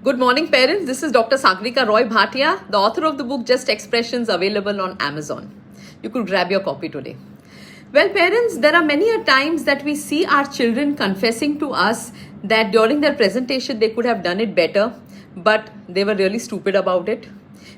Good morning, parents. This is Dr. Sagrika Roy Bhatia, the author of the book Just Expressions, available on Amazon. You could grab your copy today. Well, parents, there are many a times that we see our children confessing to us that during their presentation they could have done it better, but they were really stupid about it.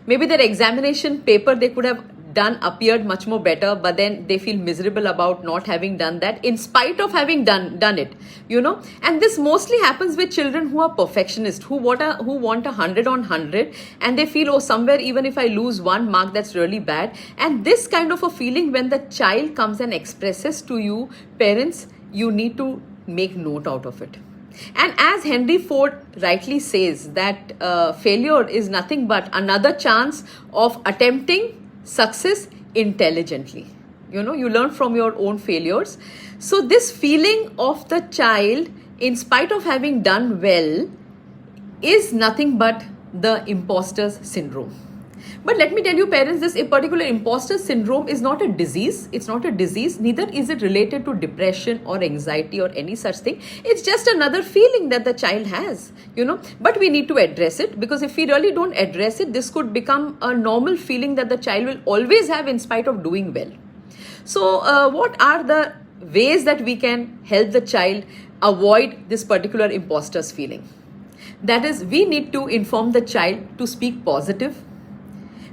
Maybe their examination paper they could have done appeared much more better, but then they feel miserable about not having done that in spite of having done it, and this mostly happens with children who are perfectionists, who want a 100 on 100, and they feel, oh, somewhere even if I lose 1 mark, that's really bad. And this kind of a feeling, when the child comes and expresses to you, parents, you need to make note out of it. And as Henry Ford rightly says, that failure is nothing but another chance of attempting success intelligently. You learn from your own failures. So this feeling of the child, in spite of having done well, is nothing but the imposter syndrome. But let me tell you, parents, this particular imposter syndrome is not a disease. It's not a disease. Neither is it related to depression or anxiety or any such thing. It's just another feeling that the child has, But we need to address it, because if we really don't address it, this could become a normal feeling that the child will always have in spite of doing well. So what are the ways that we can help the child avoid this particular imposter's feeling? That is, we need to inform the child to speak positive.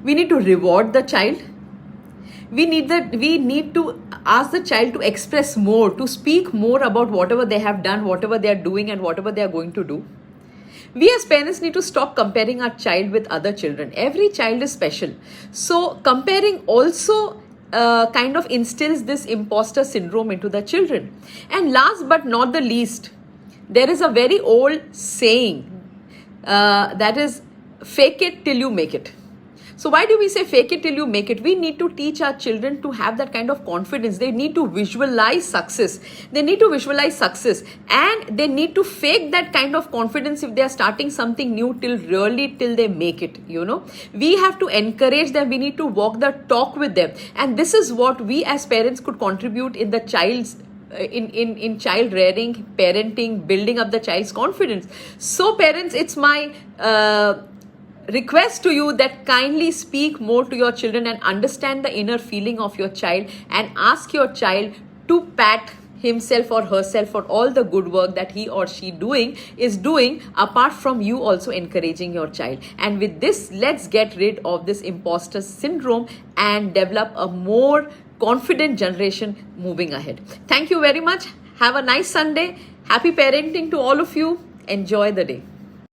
We need to reward the child. We need to ask the child to express more, to speak more about whatever they have done, whatever they are doing, and whatever they are going to do. We as parents need to stop comparing our child with other children. Every child is special. So comparing also kind of instills this imposter syndrome into the children. And last but not the least, there is a very old saying that is, fake it till you make it. So why do we say fake it till you make it? We need to teach our children to have that kind of confidence. They need to visualize success. And they need to fake that kind of confidence if they are starting something new till they make it, We have to encourage them. We need to walk the talk with them. And this is what we as parents could contribute in the child's in child rearing, parenting, building up the child's confidence. So parents, it's my request to you that kindly speak more to your children and understand the inner feeling of your child, and ask your child to pat himself or herself for all the good work that he or she is doing, apart from you also encouraging your child. And with this, let's get rid of this imposter syndrome and develop a more confident generation moving ahead. Thank you very much. Have a nice Sunday. Happy parenting to all of you. Enjoy the day.